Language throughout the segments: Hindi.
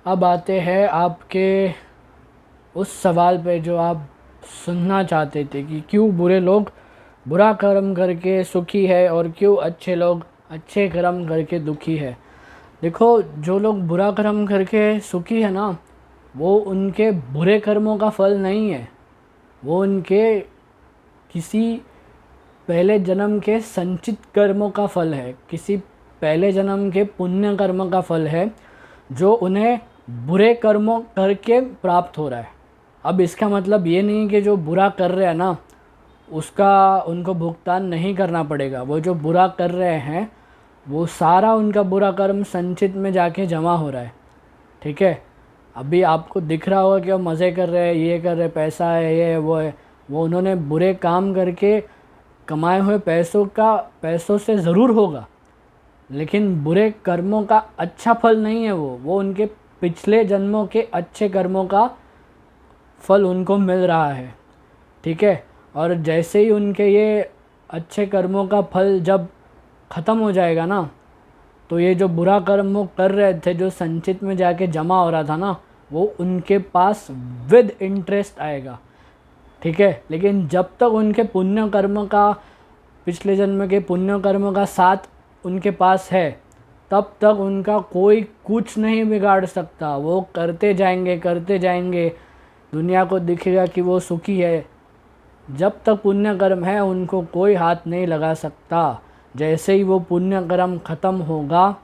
अब आते हैं आपके उस सवाल पे जो आप सुनना चाहते थे कि क्यों बुरे लोग बुरा कर्म करके सुखी है और क्यों अच्छे लोग अच्छे कर्म करके दुखी है। देखो, जो लोग बुरा कर्म करके सुखी है ना, वो उनके बुरे कर्मों का फल नहीं है, वो उनके किसी पहले जन्म के संचित कर्मों का फल है, किसी पहले जन्म के पुण्य कर्म का फल है जो उन्हें बुरे कर्मों करके प्राप्त हो रहा है। अब इसका मतलब ये नहीं कि जो बुरा कर रहे हैं ना उसका उनको भुगतान नहीं करना पड़ेगा। वो जो बुरा कर रहे हैं वो सारा उनका बुरा कर्म संचित में जाके जमा हो रहा है। ठीक है, अभी आपको दिख रहा होगा कि वो मज़े कर रहे हैं, ये कर रहे हैं, पैसा है, ये है, वो है। वो उन्होंने बुरे काम करके कमाए हुए पैसों से ज़रूर होगा, लेकिन बुरे कर्मों का अच्छा फल नहीं है वो उनके पिछले जन्मों के अच्छे कर्मों का फल उनको मिल रहा है। ठीक है, और जैसे ही उनके ये अच्छे कर्मों का फल जब ख़त्म हो जाएगा ना, तो ये जो बुरा कर्म वो कर रहे थे, जो संचित में जाके जमा हो रहा था ना, वो उनके पास विद इंटरेस्ट आएगा। ठीक है, लेकिन जब तक उनके पुण्य कर्म का पिछले जन्म के पुण्य कर्म का साथ उनके पास है, तब तक उनका कोई कुछ नहीं बिगाड़ सकता। वो करते जाएंगे, दुनिया को दिखेगा कि वो सुखी है। जब तक पुण्य कर्म है उनको कोई हाथ नहीं लगा सकता। जैसे ही वो पुण्य कर्म ख़त्म होगा,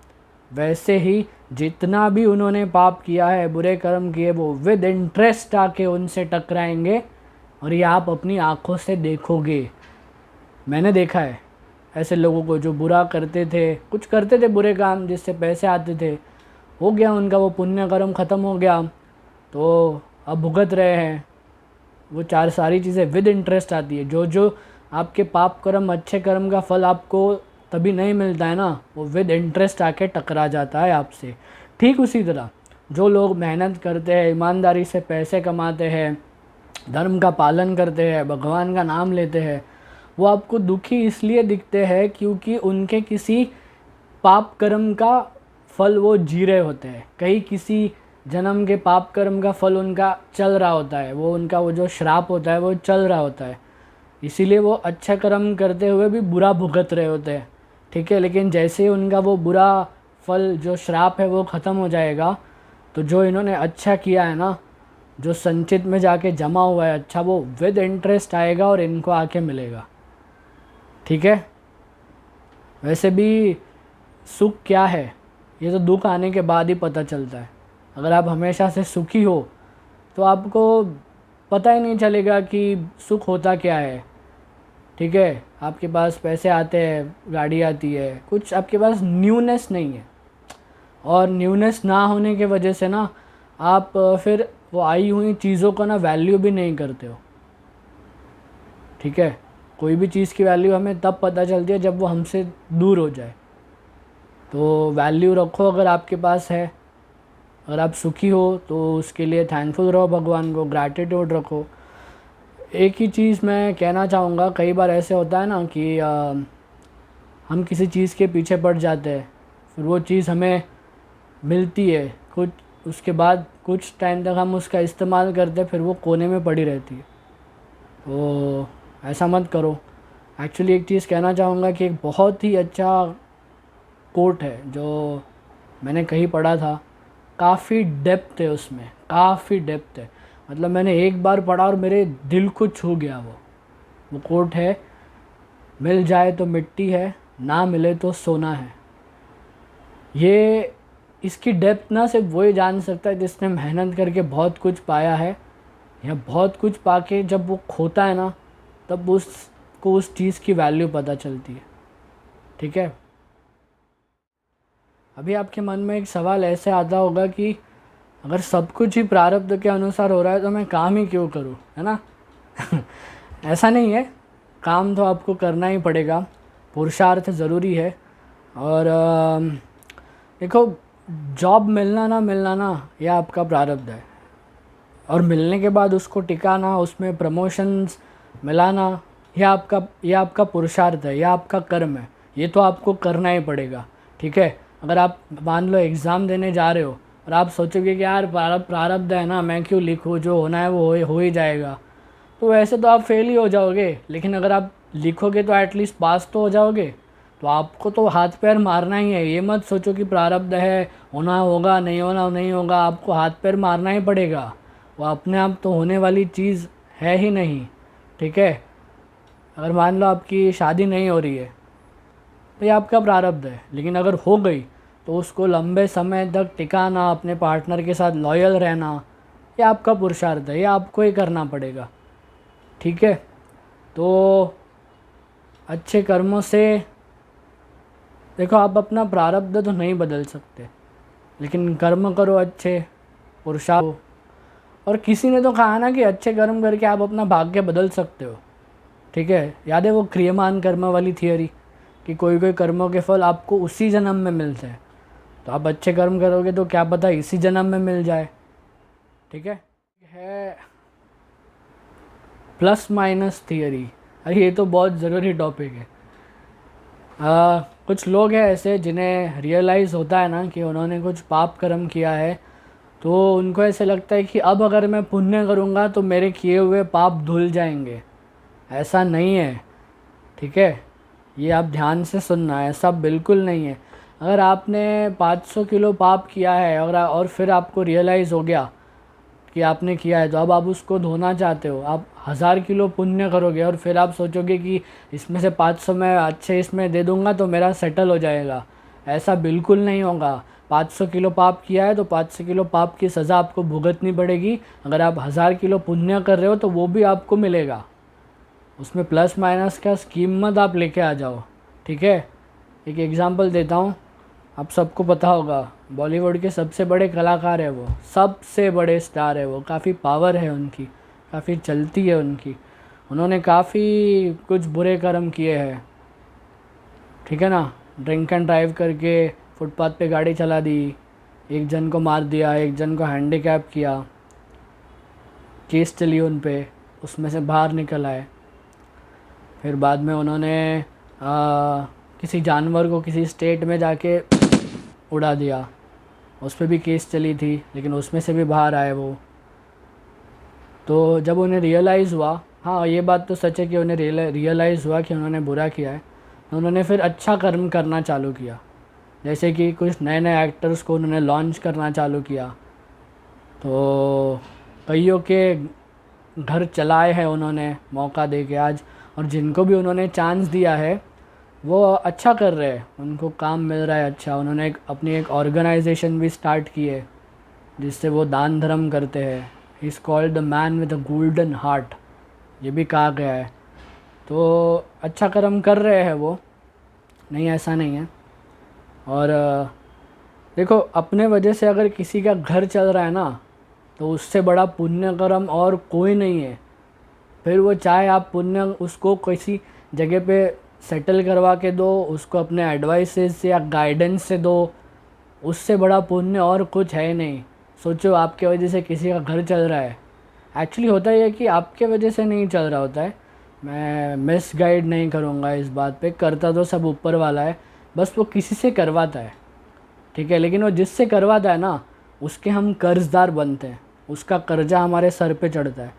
वैसे ही जितना भी उन्होंने पाप किया है, बुरे कर्म किए, वो विद इंटरेस्ट आके उनसे टकराएंगे। और ये आप अपनी आँखों से देखोगे। मैंने देखा है ऐसे लोगों को जो बुरा करते थे, कुछ करते थे बुरे काम जिससे पैसे आते थे, हो गया उनका वो पुण्य कर्म ख़त्म हो गया, तो अब भुगत रहे हैं। वो सारी चीज़ें विद इंटरेस्ट आती है। जो आपके पाप कर्म अच्छे कर्म का फल आपको तभी नहीं मिलता है ना, वो विद इंटरेस्ट आके टकरा जाता है आपसे। ठीक उसी तरह जो लोग मेहनत करते हैं, ईमानदारी से पैसे कमाते हैं, धर्म का पालन करते हैं, भगवान का नाम लेते हैं, वो आपको दुखी इसलिए दिखते हैं क्योंकि उनके किसी पाप कर्म का फल वो जी रहे होते हैं। कहीं किसी जन्म के पाप कर्म का फल उनका चल रहा होता है, वो उनका वो जो श्राप होता है वो चल रहा होता है, इसीलिए वो अच्छा कर्म करते हुए भी बुरा भुगत रहे होते हैं। ठीक है, लेकिन जैसे ही उनका वो बुरा फल जो श्राप है वो ख़त्म हो जाएगा, तो जो इन्होंने अच्छा किया है ना, जो संचित में जाके जमा हुआ है अच्छा, वो विद इंटरेस्ट आएगा और इनको आके मिलेगा। ठीक है, वैसे भी सुख क्या है ये तो दुख आने के बाद ही पता चलता है। अगर आप हमेशा से सुखी हो तो आपको पता ही नहीं चलेगा कि सुख होता क्या है। ठीक है, आपके पास पैसे आते हैं, गाड़ी आती है, कुछ आपके पास न्यूनेस नहीं है, और न्यूनेस ना होने के वजह से ना आप फिर वो आई हुई चीज़ों का ना वैल्यू भी नहीं करते हो। ठीक है, कोई भी चीज़ की वैल्यू हमें तब पता चलती है जब वो हमसे दूर हो जाए। तो वैल्यू रखो अगर आपके पास है, अगर आप सुखी हो तो उसके लिए थैंकफुल रहो, भगवान को ग्रैटिट्यूड रखो। एक ही चीज़ मैं कहना चाहूँगा, कई बार ऐसे होता है ना कि हम किसी चीज़ के पीछे पड़ जाते हैं, फिर वो चीज़ हमें मिलती है, कुछ उसके बाद कुछ टाइम तक हम उसका इस्तेमाल करते हैं, फिर वो कोने में पड़ी रहती है। तो ऐसा मत करो। एक्चुअली एक चीज़ कहना चाहूँगा कि एक बहुत ही अच्छा कोट है जो मैंने कहीं पढ़ा था, काफ़ी डेप्थ है उसमें, काफ़ी डेप्थ है। मतलब मैंने एक बार पढ़ा और मेरे दिल को छू गया वो कोट है, मिल जाए तो मिट्टी है, ना मिले तो सोना है। ये इसकी डेप्थ ना सिर्फ वही जान सकता है जिसने मेहनत करके बहुत कुछ पाया है, या बहुत कुछ पाके जब वो खोता है ना, तब उसको उस चीज़ की वैल्यू पता चलती है। ठीक है, अभी आपके मन में एक सवाल ऐसे आता होगा कि अगर सब कुछ ही प्रारब्ध के अनुसार हो रहा है तो मैं काम ही क्यों करूं, है ना। ऐसा नहीं है, काम तो आपको करना ही पड़ेगा, पुरुषार्थ ज़रूरी है। और देखो, जॉब मिलना ना यह आपका प्रारब्ध है, और मिलने के बाद उसको टिकाना, उसमें प्रमोशंस मिलाना, यह आपका पुरुषार्थ है, यह आपका कर्म है, ये तो आपको करना ही पड़ेगा। ठीक है, अगर आप मान लो एग्ज़ाम देने जा रहे हो और आप सोचोगे कि यार प्रारब्ध है ना, मैं क्यों लिखूँ, जो होना है वो हो ही जाएगा, तो वैसे तो आप फेल ही हो जाओगे। लेकिन अगर आप लिखोगे तो एटलीस्ट पास तो हो जाओगे। तो आपको तो हाथ पैर मारना ही है, ये मत सोचो कि प्रारब्ध है, होना होगा, नहीं होना नहीं होगा, आपको हाथ पैर मारना ही पड़ेगा। वो अपने आप तो होने वाली चीज़ है ही नहीं। ठीक है, अगर मान लो आपकी शादी नहीं हो रही है तो ये आपका प्रारब्ध है, लेकिन अगर हो गई तो उसको लंबे समय तक टिकाना, अपने पार्टनर के साथ लॉयल रहना, ये आपका पुरुषार्थ है, ये आपको ही करना पड़ेगा। ठीक है, तो अच्छे कर्मों से देखो, आप अपना प्रारब्ध तो नहीं बदल सकते, लेकिन कर्म करो अच्छे, पुरुषार्थ हो। और किसी ने तो कहा ना कि अच्छे कर्म करके आप अपना भाग्य बदल सकते हो। ठीक है, याद है वो क्रियमान कर्म वाली थियोरी, कि कोई कोई कर्मों के फल आपको उसी जन्म में मिलते हैं। तो आप अच्छे कर्म करोगे तो क्या पता इसी जन्म में मिल जाए। ठीक है प्लस माइनस थियरी। अरे ये तो बहुत ज़रूरी टॉपिक है। कुछ लोग हैं ऐसे जिन्हें रियलाइज़ होता है ना कि उन्होंने कुछ पाप कर्म किया है, तो उनको ऐसे लगता है कि अब अगर मैं पुण्य करूँगा तो मेरे किए हुए पाप धुल जाएंगे। ऐसा नहीं है। ठीक है, ये आप ध्यान से सुनना, ऐसा बिल्कुल नहीं है। अगर आपने 500 किलो पाप किया है और फिर आपको रियलाइज़ हो गया कि आपने किया है, तो अब आप उसको धोना चाहते हो, आप 1000 किलो पुण्य करोगे और फिर आप सोचोगे कि इसमें से 500 मैं अच्छे इसमें दे दूंगा तो मेरा सेटल हो जाएगा। ऐसा बिल्कुल नहीं होगा। 500 किलो पाप किया है तो 500 किलो पाप की सज़ा आपको भुगतनी पड़ेगी। अगर आप 1000 किलो पुण्य कर रहे हो तो वो भी आपको मिलेगा। उसमें प्लस माइनस का स्कीम मत आप लेके आ जाओ। ठीक है, एक एग्ज़ाम्पल देता हूँ, आप सबको पता होगा, बॉलीवुड के सबसे बड़े कलाकार है वो, सबसे बड़े स्टार है वो, काफ़ी पावर है उनकी, काफ़ी चलती है उनकी, उन्होंने काफ़ी कुछ बुरे कर्म किए हैं। ठीक है ना, ड्रिंक एंड ड्राइव करके फुटपाथ पे गाड़ी चला दी, एक जन को मार दिया, एक जन को हैंडीकैप किया, केस चली उन पे, उसमें से बाहर निकल आए। फिर बाद में उन्होंने किसी जानवर को किसी स्टेट में जाके उड़ा दिया, उस पर भी केस चली थी, लेकिन उसमें से भी बाहर आए वो। तो जब उन्हें रियलाइज़ हुआ, हाँ ये बात तो सच है कि उन्हें रियलाइज़ हुआ कि उन्होंने बुरा किया है, तो उन्होंने फिर अच्छा कर्म करना चालू किया। जैसे कि कुछ नए नए एक्टर्स को उन्होंने लॉन्च करना चालू किया, तो कईयों के घर चलाए हैं उन्होंने मौका दे के आज। और जिनको भी उन्होंने चांस दिया है वो अच्छा कर रहे हैं, उनको काम मिल रहा है अच्छा। उन्होंने अपनी एक ऑर्गेनाइजेशन भी स्टार्ट की है जिससे वो दान धर्म करते हैं। He is called the man with a golden heart, ये भी कहा गया है। तो अच्छा कर्म कर रहे हैं वो, नहीं ऐसा नहीं है। और देखो, अपने वजह से अगर किसी का घर चल रहा है ना, तो उससे बड़ा पुण्य कर्म और कोई नहीं है। फिर वो चाहे आप पुण्य उसको किसी जगह पे सेटल करवा के दो, उसको अपने एडवाइसेस से या गाइडेंस से दो, उससे बड़ा पुण्य और कुछ है नहीं। सोचो, आपके वजह से किसी का घर चल रहा है। एक्चुअली होता ही है कि आपके वजह से नहीं चल रहा होता है, मैं मिस गाइड नहीं करूँगा इस बात पे, करता तो सब ऊपर वाला है, बस वो किसी से करवाता है। ठीक है, लेकिन वो जिससे करवाता है ना, उसके हम कर्जदार बनते हैं, उसका कर्जा हमारे सर पे चढ़ता है।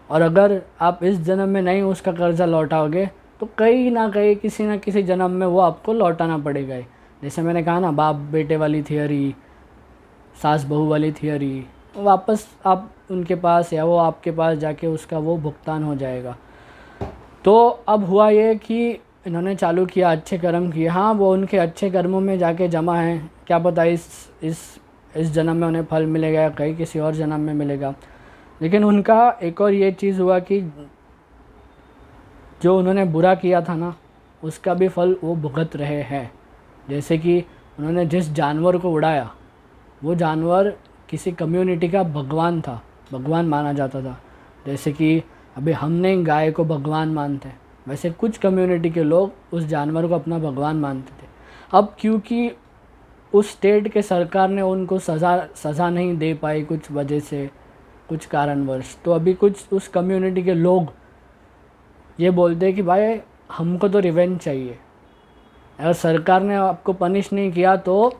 और अगर आप इस जन्म में नहीं उसका कर्जा लौटाओगे तो कहीं ना कहीं किसी ना किसी जन्म में वो आपको लौटाना पड़ेगा ही। जैसे मैंने कहा ना, बाप बेटे वाली थियरी, सास बहू वाली थियरी, वापस आप उनके पास या वो आपके पास जाके उसका वो भुगतान हो जाएगा। तो अब हुआ ये कि इन्होंने चालू किया, अच्छे कर्म किए, हाँ वो उनके अच्छे कर्मों में जाके जमा है, क्या पता इस जन्म में उन्हें फल मिलेगा या कहीं किसी और जन्म में मिलेगा। लेकिन उनका एक और ये चीज़ हुआ कि जो उन्होंने बुरा किया था ना, उसका भी फल वो भुगत रहे हैं। जैसे कि उन्होंने जिस जानवर को उड़ाया, वो जानवर किसी कम्युनिटी का भगवान था, भगवान माना जाता था। जैसे कि अभी हम नहीं गाय को भगवान मानते, वैसे कुछ कम्युनिटी के लोग उस जानवर को अपना भगवान मानते थे। अब क्योंकि उस स्टेट के सरकार ने उनको सज़ा नहीं दे पाई कुछ वजह से, कुछ कारणवश, तो अभी कुछ उस कम्युनिटी के लोग ये बोलते हैं कि भाई हमको तो रिवेंज चाहिए, अगर सरकार ने आपको पनिश नहीं किया तो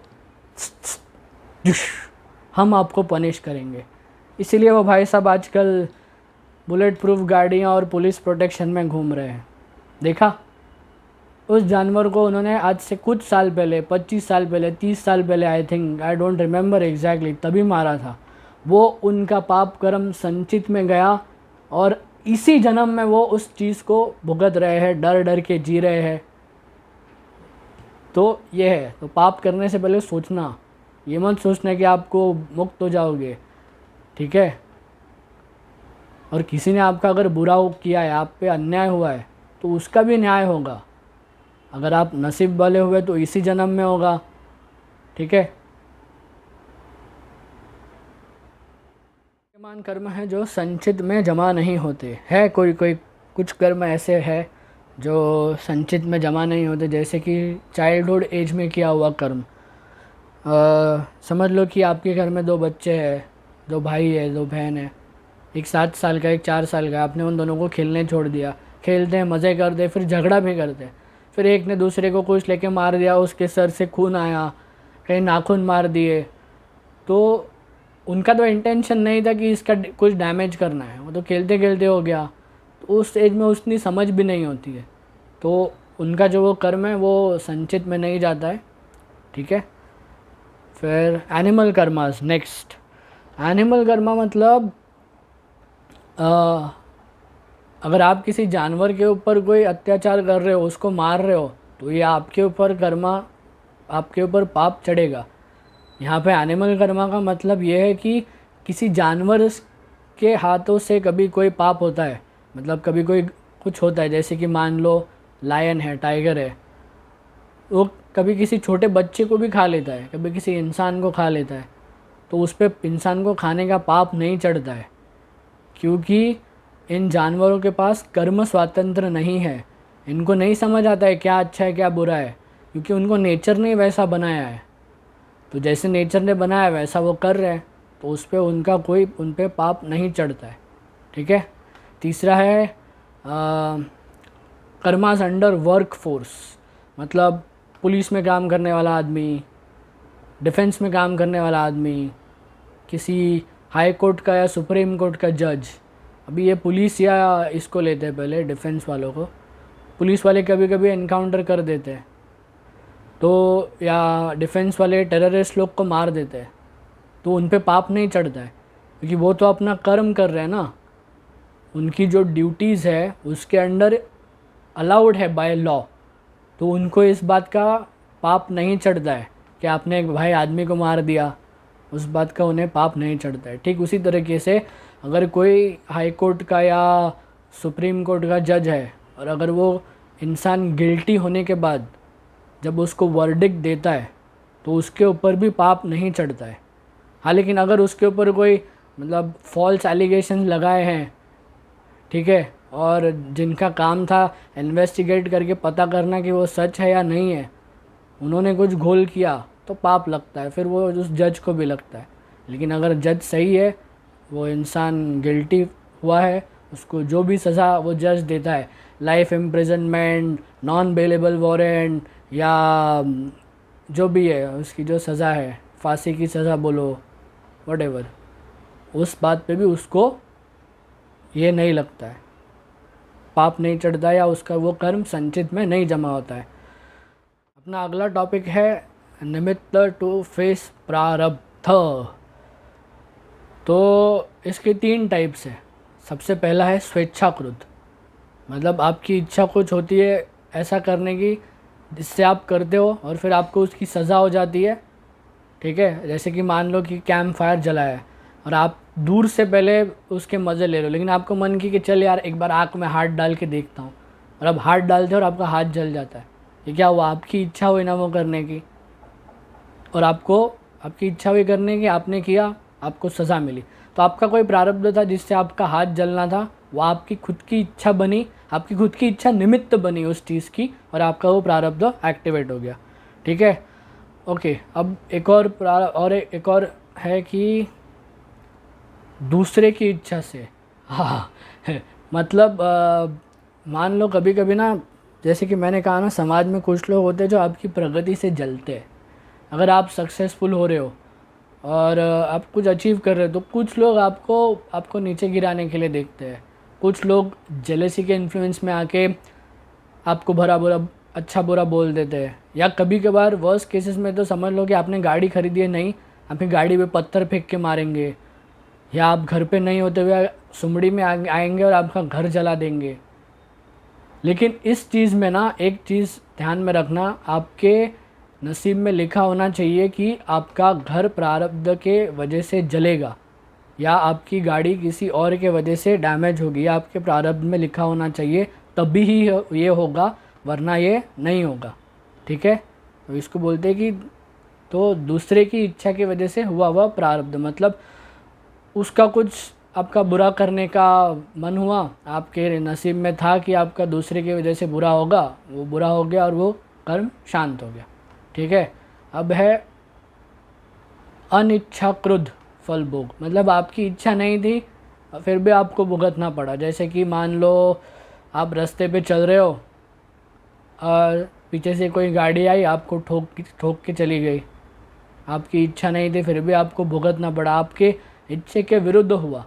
हम आपको पनिश करेंगे। इसीलिए वो भाई साहब आजकल बुलेट प्रूफ गाड़ियाँ और पुलिस प्रोटेक्शन में घूम रहे हैं। देखा, उस जानवर को उन्होंने आज से कुछ साल पहले, 25 साल पहले, 30 साल पहले, I think, I don't remember exactly, तभी मारा था। वो उनका पाप कर्म संचित में गया और इसी जन्म में वो उस चीज़ को भुगत रहे हैं, डर डर के जी रहे हैं। तो ये है, तो पाप करने से पहले सोचना, ये मत सोचना कि आपको मुक्त हो जाओगे, ठीक है। और किसी ने आपका अगर बुरा किया है, आप पे अन्याय हुआ है, तो उसका भी न्याय होगा। अगर आप नसीब वाले हुए तो इसी जन्म में होगा, ठीक है। विद्यमान कर्म है जो संचित में जमा नहीं होते है। कोई कोई कुछ कर्म ऐसे है जो संचित में जमा नहीं होते, जैसे कि चाइल्डहुड एज में किया हुआ कर्म। समझ लो कि आपके घर में 2 बच्चे हैं, 2 भाई है, 2 बहन है, एक 7 साल का, एक 4 साल का। आपने उन दोनों को खेलने छोड़ दिया, खेलते हैं, मज़े करते, फिर झगड़ा भी करते हैं। फिर एक ने दूसरे को कुछ लेके मार दिया, उसके सर से खून आया, कहीं नाखून मार दिए। तो उनका तो इंटेंशन नहीं था कि इसका कुछ डैमेज करना है, वो तो खेलते खेलते हो गया। तो उस एज में उतनी समझ भी नहीं होती है, तो उनका जो वो कर्म है वो संचित में नहीं जाता है, ठीक है। फिर animal karmas next. Animal Karma मतलब अगर आप किसी जानवर के ऊपर कोई अत्याचार कर रहे हो, उसको मार रहे हो, तो ये आपके ऊपर कर्मा, आपके ऊपर पाप चढ़ेगा। यहाँ पे एनिमल कर्मा का मतलब ये है कि किसी जानवर के हाथों से कभी कोई पाप होता है, मतलब कभी कोई कुछ होता है, जैसे कि मान लो लायन है, टाइगर है, वो कभी किसी छोटे बच्चे को भी खा लेता है, कभी किसी इंसान को खा लेता है, तो उस पर इंसान को खाने का पाप नहीं चढ़ता है, क्योंकि इन जानवरों के पास कर्म स्वातंत्र नहीं है। इनको नहीं समझ आता है क्या अच्छा है क्या बुरा है, क्योंकि उनको नेचर ने वैसा बनाया है। तो जैसे नेचर ने बनाया वैसा वो कर रहे हैं, तो उस पर उनका कोई, उन पर पाप नहीं चढ़ता है, ठीक है। तीसरा है कर्मास अंडर वर्क फोर्स, मतलब पुलिस में काम करने वाला आदमी, डिफेंस में काम करने वाला आदमी, किसी हाई कोर्ट का या सुप्रीम कोर्ट का जज। अभी ये पुलिस या इसको लेते हैं पहले, डिफेंस वालों को। पुलिस वाले कभी कभी एनकाउंटर कर देते हैं, तो या डिफेंस वाले टेररिस्ट लोग को मार देते हैं, तो उन पे पाप नहीं चढ़ता है, क्योंकि वो तो अपना कर्म कर रहे हैं ना। उनकी जो ड्यूटीज़ है उसके अंडर अलाउड है बाय लॉ, तो उनको इस बात का पाप नहीं चढ़ता है कि आपने एक भाई आदमी को मार दिया, उस बात का उन्हें पाप नहीं चढ़ता है। ठीक उसी तरीके से अगर कोई हाई कोर्ट का या सुप्रीम कोर्ट का जज है, और अगर वो इंसान गिल्टी होने के बाद जब उसको वर्डिक्ट देता है, तो उसके ऊपर भी पाप नहीं चढ़ता है। हाँ, लेकिन अगर उसके ऊपर कोई मतलब फॉल्स एलिगेशन लगाए हैं, ठीक है, और जिनका काम था इन्वेस्टिगेट करके पता करना कि वो सच है या नहीं है, उन्होंने कुछ घोल किया, तो पाप लगता है, फिर वो उस जज को भी लगता है। लेकिन अगर जज सही है, वो इंसान गिल्टी हुआ है, उसको जो भी सज़ा वो जज देता है, life imprisonment, non bailable warrant, या जो भी है उसकी जो सज़ा है, फांसी की सज़ा बोलो, व्हाटएवर, उस बात पे भी उसको ये नहीं लगता है, पाप नहीं चढ़ता, या उसका वो कर्म संचित में नहीं जमा होता है। अपना अगला टॉपिक है निमित्त टू फेस प्रारब्ध। तो इसके 3 टाइप्स है। सबसे पहला है स्वेच्छाकृत, मतलब आपकी इच्छा कुछ होती है ऐसा करने की जिससे आप करते हो और फिर आपको उसकी सज़ा हो जाती है, ठीक है। जैसे कि मान लो कि कैंप फायर जलाया है और आप दूर से पहले उसके मज़े ले रहे हो, लेकिन आपको मन की कि चल यार एक बार आँख में हाथ डाल के देखता हूँ, और अब हाथ डालते हो और आपका हाथ जल जाता है। ये क्या हुआ? आपकी इच्छा हुई ना वो करने की, और आपको आपकी इच्छा हुई करने की, आपने किया, आपको सज़ा मिली। तो आपका कोई प्रारब्ध था जिससे आपका हाथ जलना था, वो आपकी खुद की इच्छा बनी, आपकी खुद की इच्छा निमित्त बनी उस चीज़ की, और आपका वो प्रारब्ध एक्टिवेट हो गया, ठीक है। ओके, अब एक और है कि दूसरे की इच्छा से, हाँ मतलब मान लो कभी कभी ना, जैसे कि मैंने कहा ना, समाज में कुछ लोग होते हैं जो आपकी प्रगति से जलते हैं। अगर आप सक्सेसफुल हो रहे हो और आप कुछ अचीव कर रहे हो तो कुछ लोग आपको नीचे गिराने के लिए देखते हैं। कुछ लोग जेलेसी के इन्फ्लुएंस में आके आपको भरा बुरा अच्छा बुरा बोल देते हैं। या कभी कभार वर्स्ट केसेस में तो समझ लो कि आपने गाड़ी खरीदी है, नहीं आपकी गाड़ी पे पत्थर फेंक के मारेंगे, या आप घर पे नहीं होते हुए सुमड़ी में आएंगे और आपका घर जला देंगे। लेकिन इस चीज़ में ना एक चीज़ ध्यान में रखना, आपके नसीब में लिखा होना चाहिए कि आपका घर प्रारब्ध के वजह से जलेगा या आपकी गाड़ी किसी और के वजह से डैमेज होगी, या आपके प्रारब्ध में लिखा होना चाहिए, तभी ही ये होगा, वरना ये नहीं होगा। ठीक है, तो इसको बोलते हैं कि तो दूसरे की इच्छा की वजह से हुआ प्रारब्ध, मतलब उसका कुछ आपका बुरा करने का मन हुआ, आपके नसीब में था कि आपका दूसरे की वजह से बुरा होगा, वो बुरा हो गया और वो कर्म शांत हो गया। ठीक है, अब है अनिच्छाकृत फल भोग, मतलब आपकी इच्छा नहीं थी फिर भी आपको भुगतना पड़ा। जैसे कि मान लो आप रास्ते पे चल रहे हो और पीछे से कोई गाड़ी आई, आपको ठोक के चली गई, आपकी इच्छा नहीं थी फिर भी आपको भुगतना पड़ा, आपके इच्छे के विरुद्ध हुआ।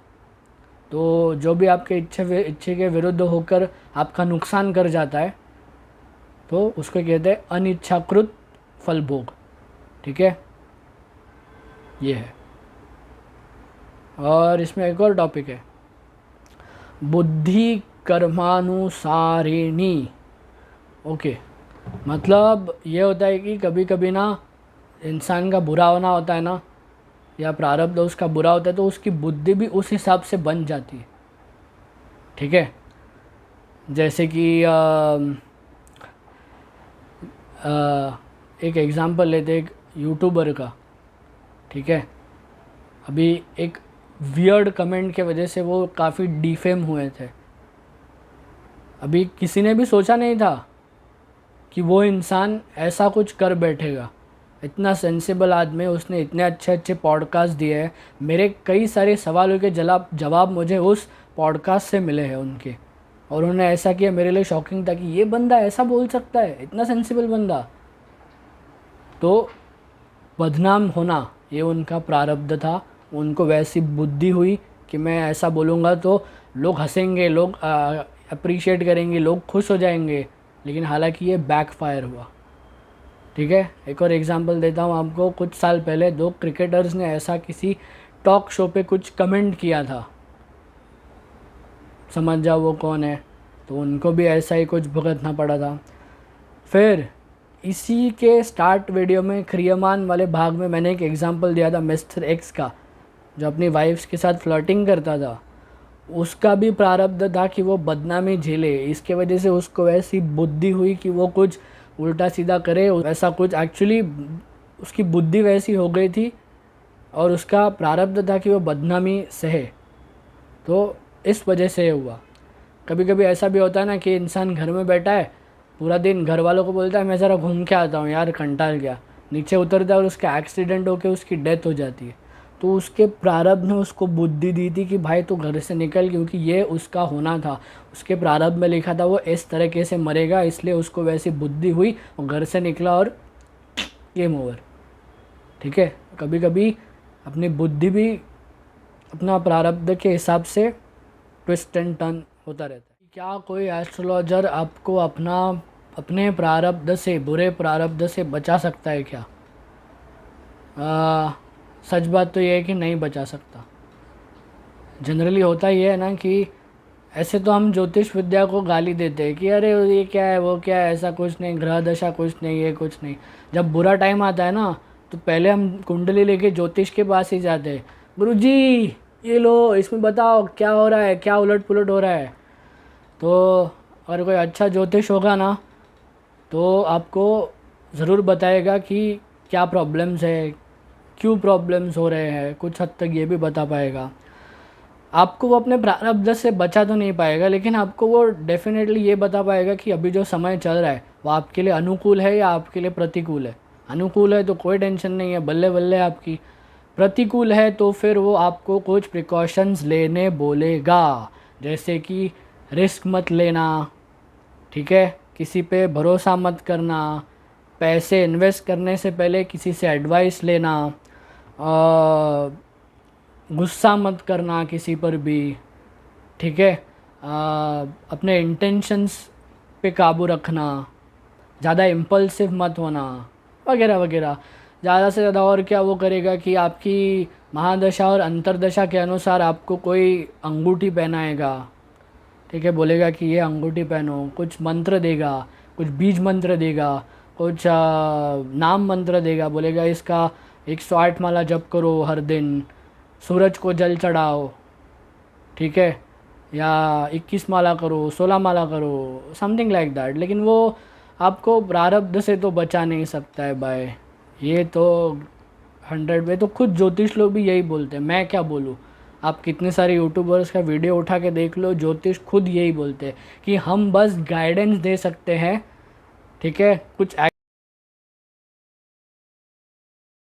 तो जो भी आपके इच्छे के विरुद्ध होकर आपका नुकसान कर जाता है तो उसको कहते हैं अनिच्छाकृत फल भोग। ठीक है, ये है। और इसमें एक और टॉपिक है, बुद्धि कर्मानुसारिणी। ओके, मतलब ये होता है कि कभी कभी ना इंसान का बुरा होना होता है ना, या प्रारब्ध उसका बुरा होता है तो उसकी बुद्धि भी उस हिसाब से बन जाती है। ठीक है, जैसे कि एक एग्ज़ाम्पल लेते एक यूट्यूबर का। ठीक है, अभी एक वियर्ड कमेंट के वजह से वो काफ़ी डिफेम हुए थे। अभी किसी ने भी सोचा नहीं था कि वो इंसान ऐसा कुछ कर बैठेगा। इतना सेंसिबल आदमी, उसने इतने अच्छे अच्छे पॉडकास्ट दिए हैं। मेरे कई सारे सवालों के जवाब मुझे उस पॉडकास्ट से मिले हैं उनके, और उन्होंने ऐसा किया, मेरे लिए शॉकिंग था कि ये बंदा ऐसा बोल सकता है, इतना सेंसिबल बंदा। तो बदनाम होना ये उनका प्रारब्ध था, उनको वैसी बुद्धि हुई कि मैं ऐसा बोलूँगा तो लोग हंसेंगे, लोग अप्रिशिएट करेंगे, लोग खुश हो जाएंगे, लेकिन हालांकि ये बैकफायर हुआ। ठीक है, एक और एग्जांपल देता हूँ आपको। कुछ साल पहले 2 क्रिकेटर्स ने ऐसा किसी टॉक शो पे कुछ कमेंट किया था, समझ जाओ वो कौन है, तो उनको भी ऐसा ही कुछ भुगतना पड़ा था। फिर इसी के स्टार्ट वीडियो में क्रियमान वाले भाग में मैंने एक एग्जांपल दिया था मिस्टर एक्स का, जो अपनी वाइफ्स के साथ फ्लर्टिंग करता था। उसका भी प्रारब्ध था कि वो बदनामी झेले, इसके वजह से उसको वैसी बुद्धि हुई कि वो कुछ उल्टा सीधा करे, वैसा कुछ एक्चुअली उसकी बुद्धि वैसी हो गई थी और उसका प्रारब्ध था कि वो बदनामी सहे, तो इस वजह से हुआ। कभी कभी ऐसा भी होता है ना कि इंसान घर में बैठा है, पूरा दिन घर वालों को बोलता है मैं ज़रा घूम के आता हूँ यार, कंटाल गया, नीचे उतरता है और उसका एक्सीडेंट होकर उसकी डेथ हो जाती है। तो उसके प्रारब्ध ने उसको बुद्धि दी थी कि भाई तू घर से निकल, क्योंकि ये उसका होना था, उसके प्रारब्ध में लिखा था वो इस तरीके से मरेगा, इसलिए उसको वैसी बुद्धि हुई और घर से निकला और गेम ओवर। ठीक है, कभी कभी अपनी बुद्धि भी अपना प्रारब्ध के हिसाब से ट्विस्ट एंड टर्न होता रहता है। क्या कोई एस्ट्रोलॉजर आपको अपने प्रारब्ध से, बुरे प्रारब्ध से बचा सकता है क्या? सच बात तो ये है कि नहीं बचा सकता। जनरली होता ये है ना कि ऐसे तो हम ज्योतिष विद्या को गाली देते हैं कि अरे ये क्या है, वो क्या है, ऐसा कुछ नहीं, ग्रह दशा कुछ नहीं, ये कुछ नहीं। जब बुरा टाइम आता है ना तो पहले हम कुंडली लेके ज्योतिष के पास ही जाते हैं, गुरुजी ये लो, इसमें बताओ क्या हो रहा है, क्या उलट पुलट हो रहा है। तो अगर कोई अच्छा ज्योतिष होगा ना तो आपको ज़रूर बताएगा कि क्या प्रॉब्लम्स है, क्यों प्रॉब्लम्स हो रहे हैं, कुछ हद तक ये भी बता पाएगा। आपको वो अपने प्रारब्ध से बचा तो नहीं पाएगा, लेकिन आपको वो डेफिनेटली ये बता पाएगा कि अभी जो समय चल रहा है वो आपके लिए अनुकूल है या आपके लिए प्रतिकूल है। अनुकूल है तो कोई टेंशन नहीं है, बल्ले बल्ले आपकी। प्रतिकूल है तो फिर वो आपको कुछ प्रिकॉशंस लेने बोलेगा, जैसे कि रिस्क मत लेना, ठीक है, किसी पे भरोसा मत करना, पैसे इन्वेस्ट करने से पहले किसी से एडवाइस लेना, गुस्सा मत करना किसी पर भी, ठीक है। अपने इंटेंशंस पे काबू रखना, ज़्यादा इम्पल्सिव मत होना, वगैरह वगैरह। ज़्यादा से ज़्यादा और क्या वो करेगा कि आपकी महादशा और अंतर्दशा के अनुसार आपको कोई अंगूठी पहनाएगा, ठीक है। बोलेगा कि ये अंगूठी पहनो, कुछ मंत्र देगा, कुछ बीज मंत्र देगा, कुछ नाम मंत्र देगा। बोलेगा इसका 108 माला जप करो हर दिन, सूरज को जल चढ़ाओ, ठीक है, या 21 माला करो, 16 माला करो, समथिंग लाइक दैट। लेकिन वो आपको प्रारब्ध से तो बचा नहीं सकता है भाई। ये तो 100 में तो खुद ज्योतिष लोग भी यही बोलते हैं, मैं क्या बोलूँ। आप कितने सारे यूट्यूबर्स का वीडियो उठा के देख लो, ज्योतिष खुद यही बोलते हैं कि हम बस गाइडेंस दे सकते हैं, ठीक है, कुछ